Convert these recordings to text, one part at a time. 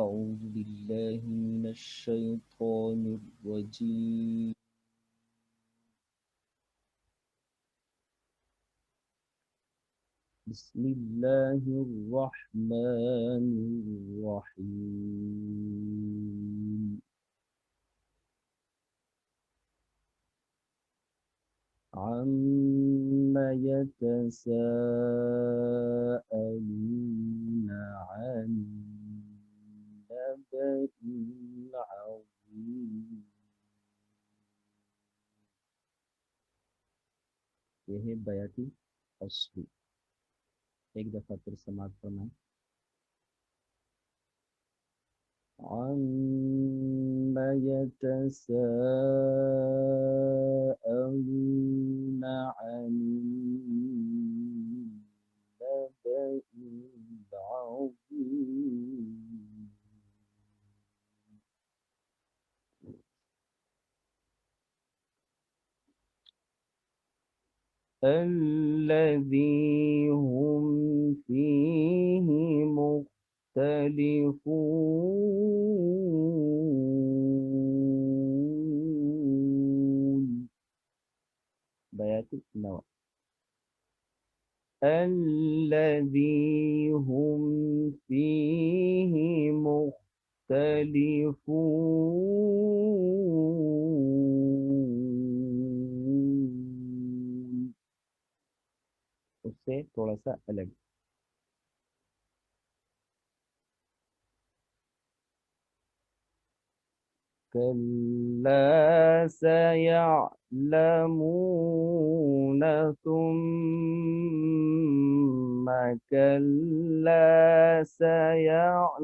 أعوذ بالله من الشيطان الرجيم بسم الله الرحمن الرحيم عما يتساءلون عن النبأ العظيم. यह है बयाती असली। एक दफा फिर समाप्त फरमाएं। عما يتساءلون عن النبأ العظيم. الذي هم فيه مختلفون. بيات النوى. الذي هم فيه مختلفون. उससे थोड़ा सा अलग। كلا سيعلمون ثم كلا سيعلمون.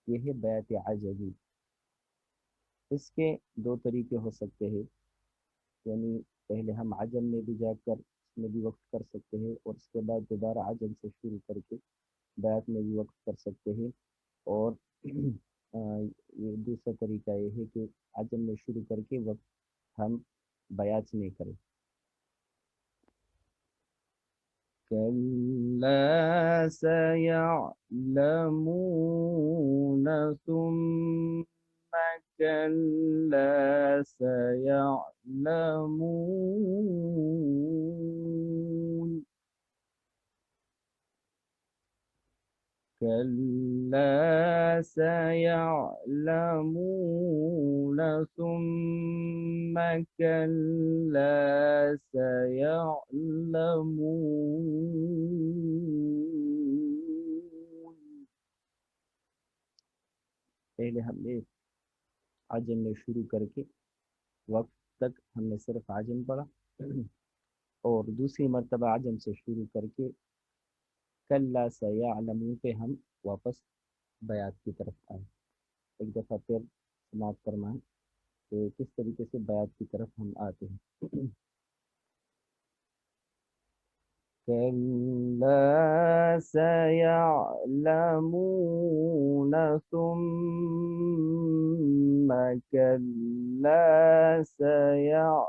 यह है बैत अजबी। इसके दो तरीके हो सकते हैं, यानी पहले हम आजम में भी जाकर इसमें भी वक्त कर सकते हैं और उसके बाद दोबारा आजम से शुरू करके बैत में भी वक्त कर सकते हैं। और ये दूसरा तरीका ये है कि आजम में शुरू करके वक्त हम बयात में करें। कल्ला सयअलमून सुम्मा कल्ला सयअलमून. كلا سيعلمون ثم كلا سيعلمون. पहले हमने आजम में शुरू करके वक्त तक हमने सिर्फ आजम पढ़ा और दूसरी मर्तबा आजम से शुरू करके कल्ला सयअलमून पे हम वापस बयात की तरफ आए। एक दफ़ा फिर समाप्त फरमाएं कि किस तरीके से बयात की तरफ हम आते हैं। कल्ला सयअलमून सुम्मा कल्ला सयअलमून.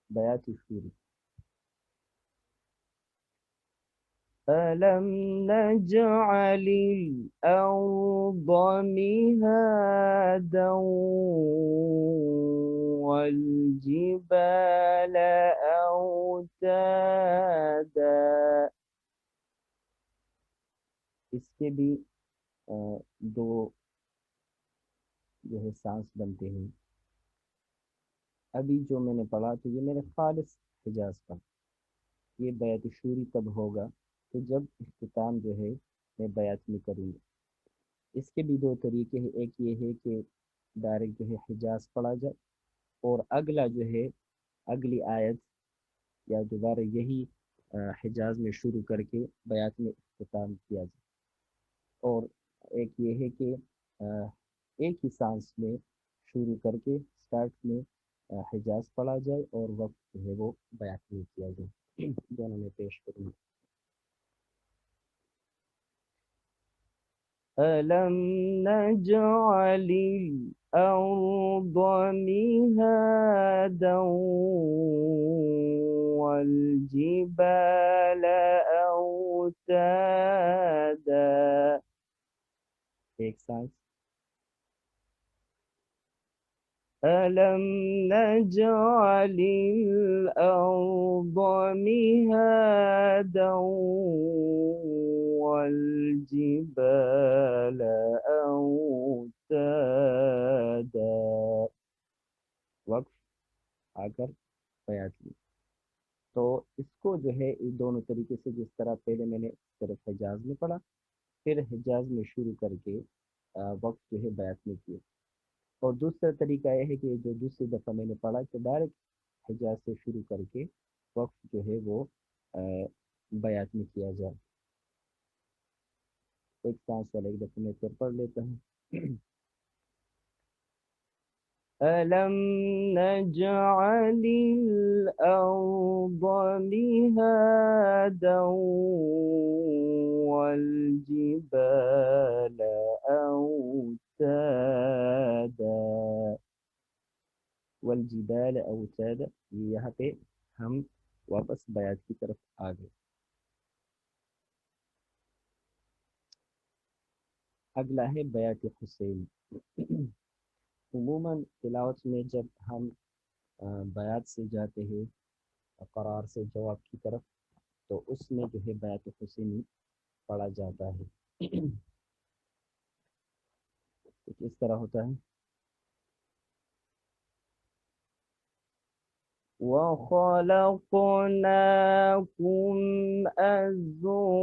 बयात शुरू। ألم نجعل الأرض مهادا والجبال أوتادا. इसके भी दो जो है सांस बनते हैं। अभी जो मैंने पढ़ा तो ये मेरे खालिस हिजाज का। ये बयात शुरी तब होगा तो जब इख्तिताम जो है मैं बयात में करूँगा। इसके भी दो तरीके हैं। एक ये है कि डायरेक्ट जो है हिजाज पढ़ा जाए और अगला जो है अगली आयत या दोबारा यही हिजाज में शुरू करके बयात में इख्तिताम किया जाए। और एक ये है कि एक ही सांस में शुरू करके स्टार्ट में हिजाज पढ़ा जाए और वक्त जो है वो बयात में किया जाए। दोनों में पेश करूँगा। ألم نجعل الأرض مهادا والجبال أوتادا. एक सांस. ألم نجعل الأرض مهادا والجبال أوتادا. वक्फ आकर बयात ली. तो इसको जो है इस दोनों तरीके से, जिस तरह पहले मैंने सिर्फ हिजाज में पढ़ा, फिर हिजाज में शुरू करके वक्फ जो है बयात में किए. और दूसरा तरीका यह है कि जो दूसरी दफ़ा मैंने पढ़ा कि डायरेक्ट हिजाज से शुरू करके वक्फ जो है वो बयात में किया जाए. एक सांस वाला एक दफ़ा मैं फिर पढ़ लेता हूँ. ألم نجعل الأرض مهادا والجبال أوتادا. वलजिबाल औतादा. यहाँ पे हम वापस बयात की तरफ आ गए. अगला है बयात हुसैन. उमूमन तिलावत में जब हम बयात से जाते हैं करार से जवाब की तरफ, तो उसमें जो है बयात हुसैनी पढ़ा जाता है. तो किस तरह होता है. وخلقناكم أزواجا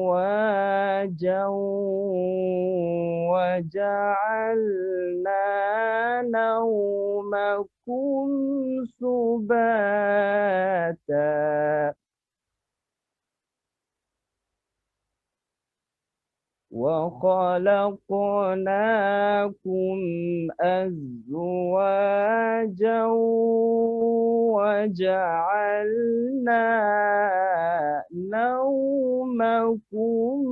وجعلنا نومكم سباتا وخلقناكم أزواجا وجعلنا نومكم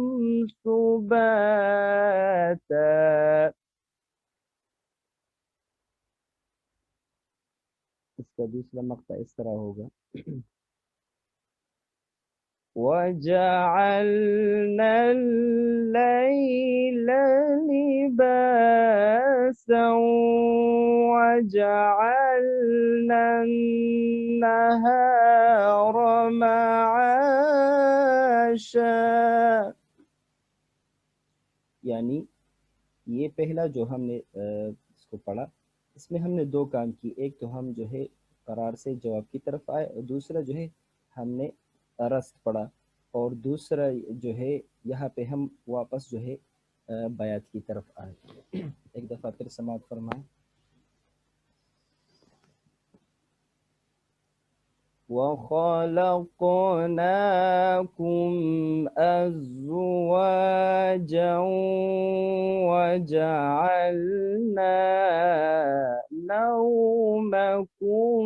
سباتا. इसका दूसरा मक्ता इस तरह होगा. وجعلنا الليل لباسا وجعلنا النهار معاشا. यानी ये पहला जो हमने इसको पढ़ा, इसमें हमने दो काम की. एक तो हम जो है करार से जवाब की तरफ आए, और दूसरा जो है हमने रस्त पढ़ा, और दूसरा जो है यहाँ पे हम वापस जो है बयात की तरफ आए. एक दफ़ा फिर समाअत फरमाएं. وخلقناكم أزواجا وجعلنا نومكم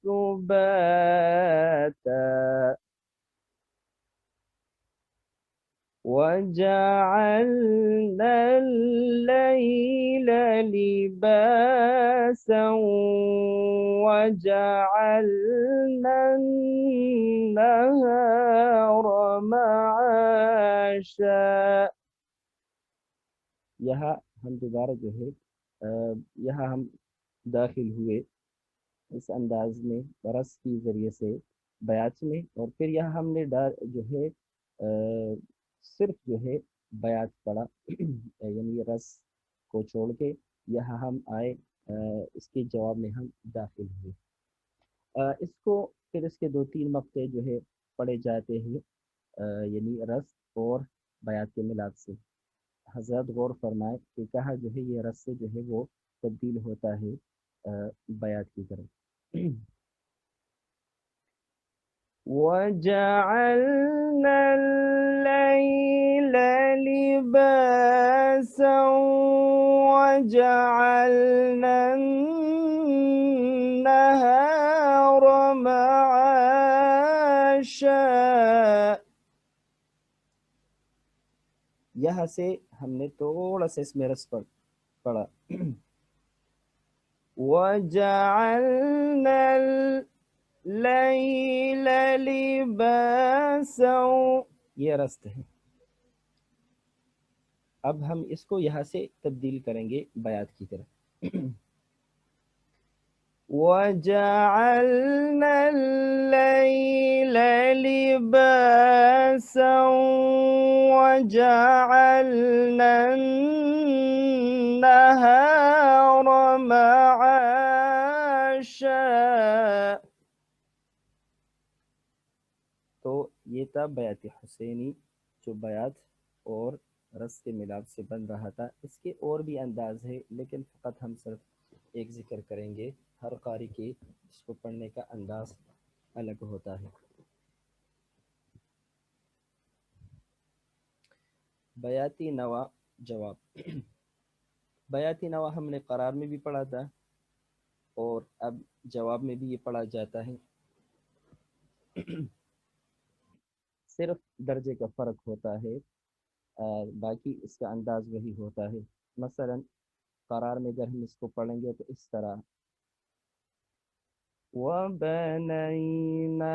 سباتا وجعلنا الليل لباسا وجعلنا النهار معاشا. यहाँ हम दोबारा जो है यहाँ हम दाखिल हुए इस अंदाज में बरस की ज़रिए से बयात में, और फिर यहाँ हमने जो है सिर्फ जो है बयात पढ़ा, यानी रस को छोड़ के यहाँ हम आए, इसके जवाब में हम दाखिल हुए. इसको फिर इसके दो तीन मक्ते जो है पढ़े जाते हैं, यानी रस और बयात के मिलाप से. हज़रत गौर फरमाए कि कहा जो है ये रस से जो है वो तब्दील होता है बयात की तरफ. وجعلنا الليل لباسا وجعلنا النهار معاشا. यहाँ से हमने थोड़ा सा इसमें रस पढ़ा। वजअलना लैल लिबासा, ये रस्त है। अब हम इसको यहाँ से तब्दील करेंगे बयात की तरफ। वजअलना लैल लिबासा वजअलना नहार मआशा। तो ये था बयात हुसैनी, जो बयात और रस के मिलाप से बन रहा था। इसके और भी अंदाज है, लेकिन फ़कत हम सिर्फ एक ज़िक्र करेंगे। हर कारी के इसको पढ़ने का अंदाज अलग होता है। बयाती नवा जवाब। बयाती नवा हमने करार में भी पढ़ा था, और अब जवाब में भी ये पढ़ा जाता है। सिर्फ दर्जे का फ़र्क होता है, बाकी इसका अंदाज वही होता है। मसलन करार में अगर हम इसको पढ़ेंगे तो इस तरह, वबनैना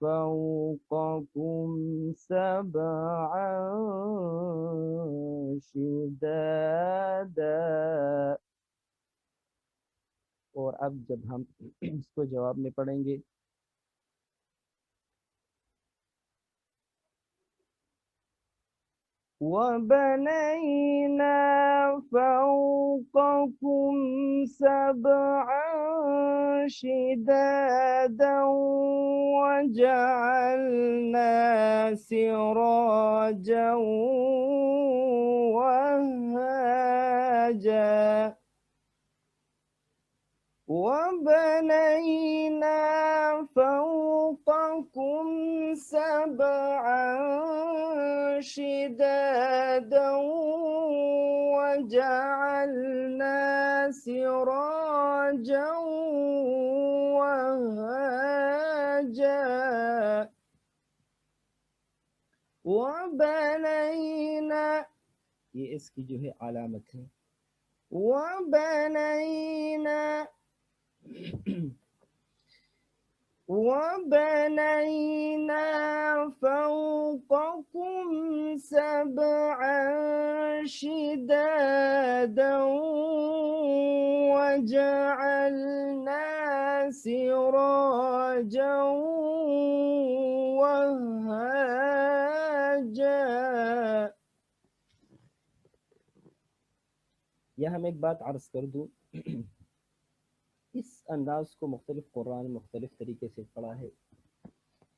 फौक़कुम सबअन शिदादा। और अब जब हम इसको जवाब में पढ़ेंगे, वबनैना फौक़कुम सबअन शिदादा वजअलना सिराजन वहाजा। वबनैना फौक़कुम सबअन शिदादा वजअलना सिराजन वहाजा। वबनैना, ये इसकी जो है अलामत है। वबनैना वबनैना फौक़कुम सबअन शिदादा वजअलना सिराजन वहाजा। यह हम एक बात अर्ज़ कर दूँ। इस अंदाज को मुख्तलिफ कुरान मुख्तलिफ तरीके से पढ़ा है।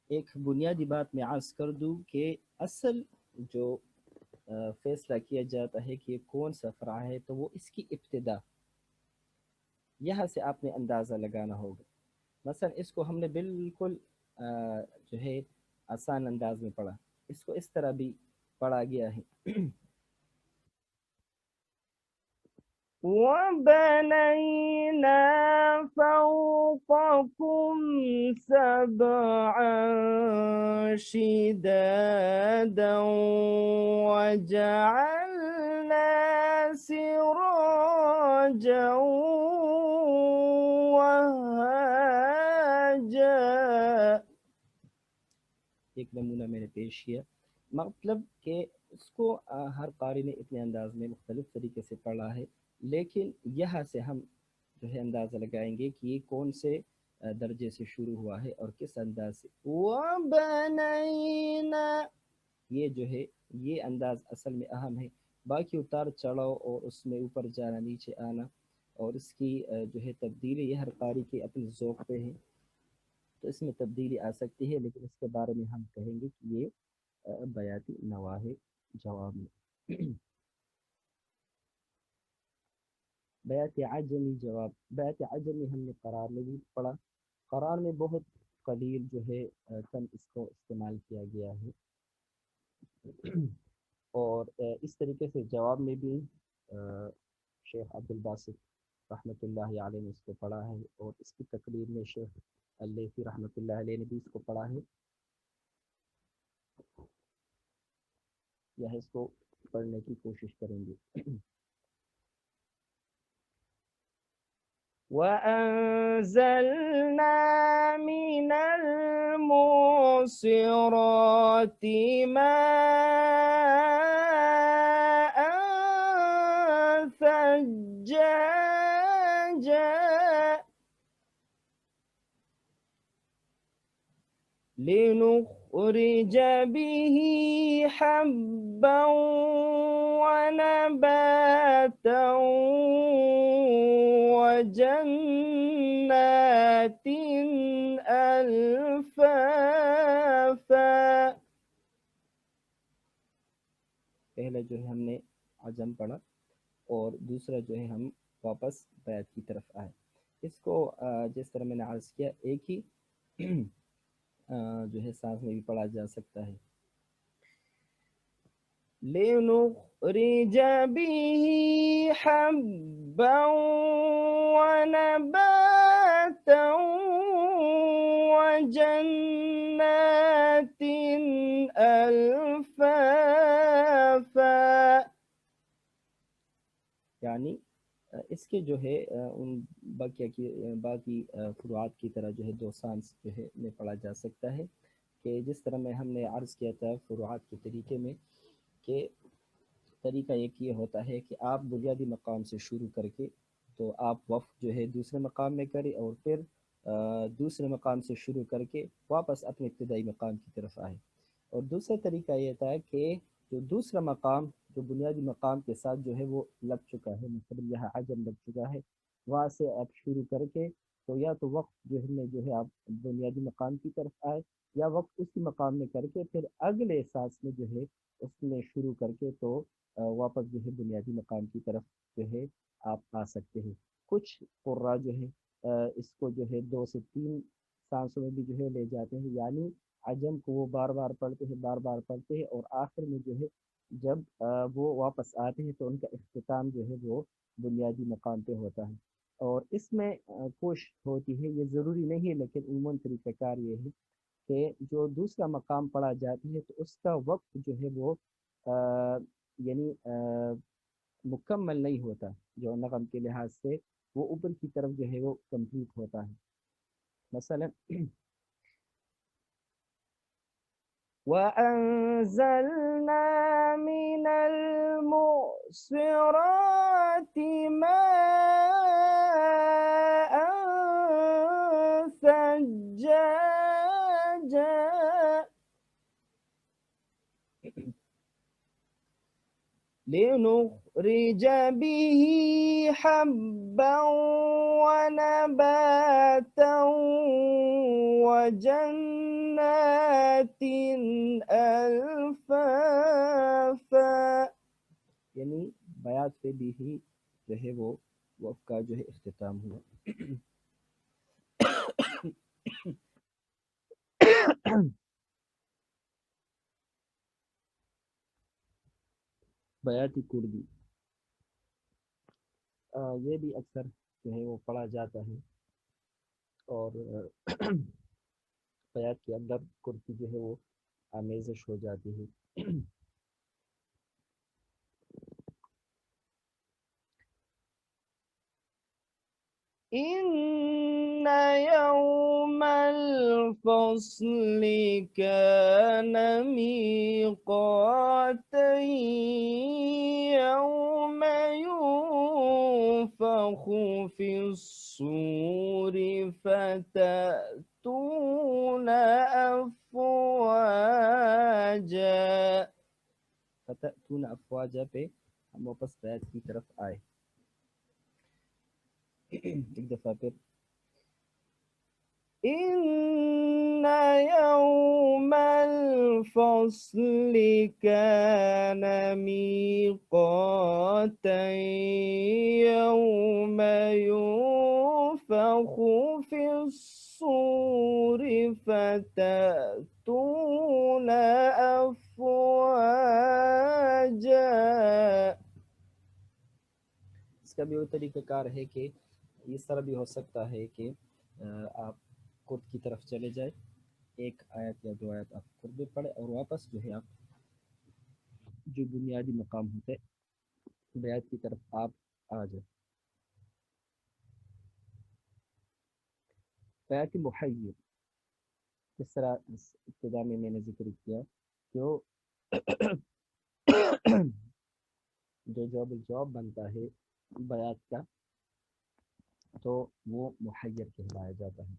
एक बुनियादी बात मैं अर्ज़ कर दूँ कि असल जो फ़ैसला किया जाता है कि ये कौन सा फ़रा है, तो वो इसकी इब्तिदा, यहाँ से आपने अंदाज़ा लगाना होगा। मसलन इसको हमने बिल्कुल जो है आसान अंदाज में पढ़ा, इसको इस तरह भी पढ़ा गया है। वबनैना फौक़कुम सबअन शिदादा वजअलना सिराजन वहाजा। एक नमूना मैंने पेश किया। मतलब कि इसको हर कारी ने इतने अंदाज में मुख्तलिफ तरीके से पढ़ा है, लेकिन यहाँ से हम जो है अंदाज़ा लगाएंगे कि ये कौन से दर्जे से शुरू हुआ है और किस अंदाज से। वबनैना, ये जो है ये अंदाज असल में अहम है। बाकी उतार चढ़ाव और उसमें ऊपर जाना नीचे आना और इसकी जो है तब्दीली, ये हर कारी के अपने ज़ौक़ पे है, तो इसमें तब्दीली आ सकती है, लेकिन इसके बारे में हम कहेंगे कि ये बयाती नवा है जवाब में। बयात अजमी जवाब। बयात अजमी हमने करार में भी पढ़ा। करार में बहुत कलील जो है कम इसको इस्तेमाल किया गया है। और इस तरीके से जवाब में भी शेख अब्दुल बासित रहमतुल्लाहि अलैह ने इसको पढ़ा है, और इसकी तकरीर में शेख अल्लेफी रहमतुल्लाहि अलैह ने भी इसको पढ़ा है। यह इसको पढ़ने की कोशिश करेंगे। وأنزلنا من المعصرات ماء ثجاجا لنخرج به حبا ونباتا وجنات ألفافا. पहले जो है हमने अजम पढ़ा और दूसरा जो है हम वापस बैत की तरफ आए। इसको जिस तरह मैंने अर्ज़ किया एक ही जो है सांस में भी पढ़ा जा सकता है। لنخرج به حبا ونباتا وجنات ألفافا. यानी इसके जो है उन बाकी फुरुआत की तरह जो है दो सांस जो है में पढ़ा जा सकता है कि जिस तरह में हमने अर्ज़ किया था फुरुआत के तरीके में कि तरीका एक ये होता है कि आप बुनियादी मकाम से शुरू करके तो आप वफ़ जो है दूसरे मकाम में करें और फिर दूसरे मकाम से शुरू करके वापस अपने इब्तिदाई मकाम की तरफ आए। और दूसरा तरीका ये था कि जो दूसरा मकाम जो बुनियादी मकाम के साथ जो है वो लग चुका है, मतलब यहाँ अजम लग चुका है, वहाँ से आप शुरू करके तो या तो वक्त जो है आप बुनियादी मकाम की तरफ आए या वक्त उसी मकाम में करके फिर अगले सांस में जो है उसमें शुरू करके तो वापस जो है बुनियादी मकाम की तरफ जो है आप आ सकते हैं। कुछ कुर्रा जो है इसको जो है 2 से 3 सांसों में भी जो है ले जाते हैं, यानी अजम को वो बार बार पढ़ते हैं, बार बार पढ़ते हैं और आखिर में जो है जब वो वापस आते हैं तो उनका इख्तिताम जो है वो बुनियादी मकाम पे होता है। और इसमें कोशिश होती है, ये ज़रूरी नहीं है लेकिन उमूमन तरीक़ाकार ये है कि जो दूसरा मकाम पढ़ा जाता है तो उसका वक्त जो है वो यानी मुकम्मल नहीं होता, जो नगम के लिहाज से वो ऊपर की तरफ जो है वो कंप्लीट होता है। मसलन وأنزلنا من المعصرات ماء ثجاجا لنخرج به حبا ونباتا وجنات ألفافا. यानी बयात पे भी ही जो है वो वक़्त का जो है इख्तिताम हुआ। बयाती कुर्दी ये भी अक्सर जो है वो पढ़ा जाता है और बयात के अंदर कुर्दी जो है वो आमेज़श हो जाती है। إن يوم الفصل كان ميقاتا يوم ينفخ في الصور فتأتون أفواجا. فتأتون أفواجا पे हम वापस बैत की तरफ आए। एक दफ़ा फिर إن يوم الفصل كان ميقاتا يوم ينفخ في الصور فتأتون أفواجا. इसका भी वो तरीक़ाकार है कि इस तरह भी हो सकता है कि आप कुर्द की तरफ चले जाए, एक आयत या 2 आयत आप कुर्द में पढ़े और वापस जो है आप जो बुनियादी मकाम होता है बयात की तरफ आप आ जाए। बयात मुहय्यर, इस तरह इस इब्तिदा में मैंने जिक्र किया जो जो जवाब बनता है बयात का तो वो मुहय्यर कहलाया जाता है।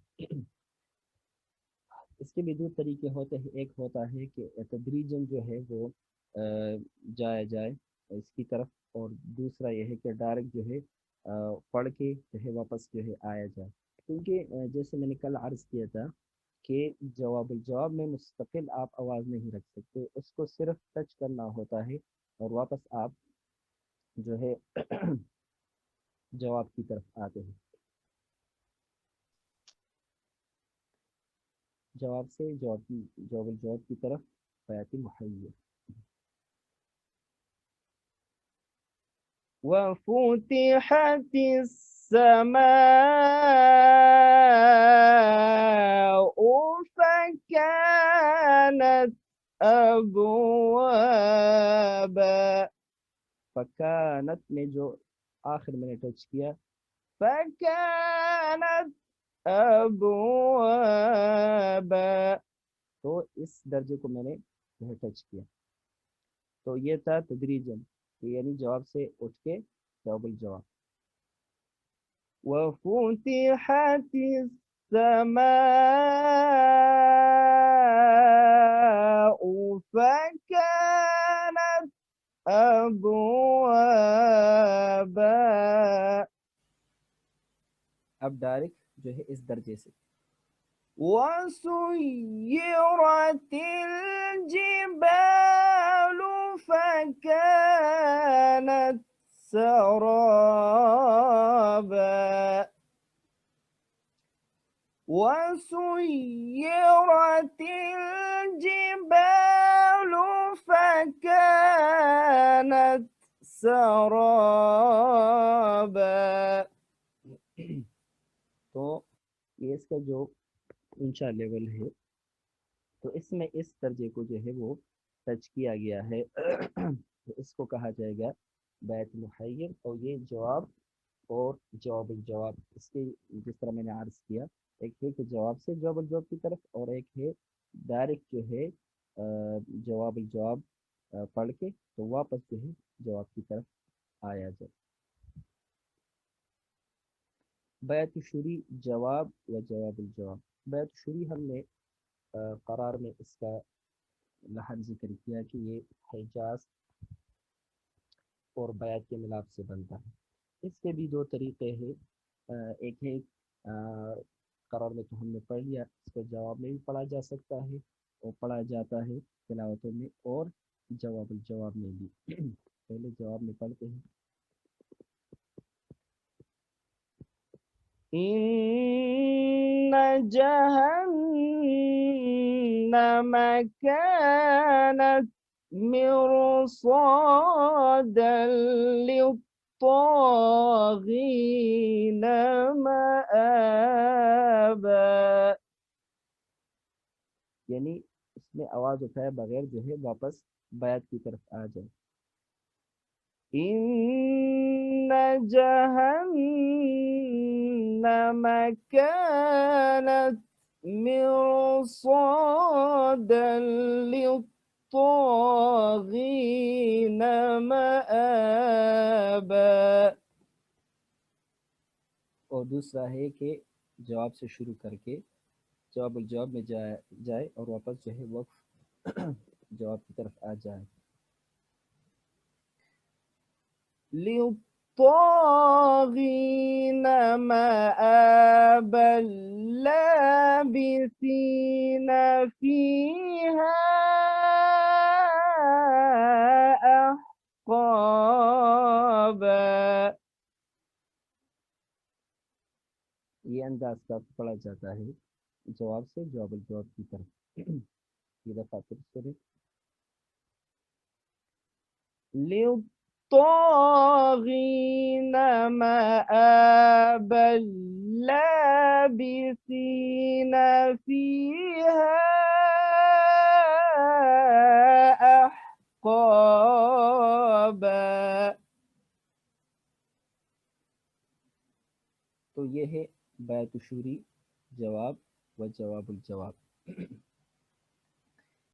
इसके भी दो तरीके होते हैं, एक होता है कि तदरीजन जो है वो जाया जाए इसकी तरफ, और दूसरा यह है कि डायरेक्ट जो है पढ़ के जो है वापस जो है आया जाए। क्योंकि जैसे मैंने कल अर्ज़ किया था कि जवाब में मुस्तकिल आप आवाज़ नहीं रख सकते, उसको सिर्फ टच करना होता है और वापस आप जो है जवाब की तरफ आते हैं। जवाब से जवाब की तरफ बयाती मुहय्यर। وفتحت السماء فكانت أبوابا। फकानत में जो आखिर मैंने टच किया, फकानत अबवाबा, तो इस दर्जे को मैंने जो है टच किया। तो ये था तदरीजन, यानी जवाब से उठ के जवाब। वफुतिहत السماء فكانت أبوابا। अब डायरेक्ट जो है इस दर्जे से, وسيرت الجبال فكانت سرابا، وسيرت الجبال فكانت سرابا। तो ये इसका जो ऊंचा लेवल है, तो इसमें इस दर्जे को जो है वो टच किया गया है तो इसको कहा जाएगा बैत मुहय्यर। और ये जवाब और जवाब इसके जिस तरह मैंने अर्ज किया, एक है कि जवाब से जवाब की तरफ, और एक है डायरेक्ट जो है जवाब पढ़ के तो वापस जो है जवाब की तरफ आया जाए। बैत शुरी जवाब व जवाब। बैत शुरी हमने करार में इसका लहन जिक्र किया कि ये हिजाज और बैत के मिलाप से बनता है। इसके भी दो तरीके हैं, एक है करार में तो हमने पढ़ लिया, इसको जवाब में भी पढ़ा जा सकता है और पढ़ा जाता है तिलावतों में, और जवाब में भी। पहले जवाब में पढ़ते हैं। इन्न जहन्नम कानत मिरसादन लित्तागीन मआबा। यानी इसमें आवाज उठाए बगैर जो है वापस बयात की तरफ आ जाए। इन्न जहन्नम कानत मिरसादन लित्तागीन मआबा। और दूसरा है कि जवाब से शुरू करके जवाब में जाए और वापस जो है वक्फ जवाब की तरफ आ जाए। लित्तागीन मआबा लाबिसीन फीहा अहक़ाबा। ये अंदाज का पढ़ा जाता है जवाब से जवाब की तरफ। ये दफा फिर सुने। लित्तागीन मआबा लाबिसीन फीहा अक़ाबा। तो ये है बैतुशूरी जवाब व जवाबुल जवाब।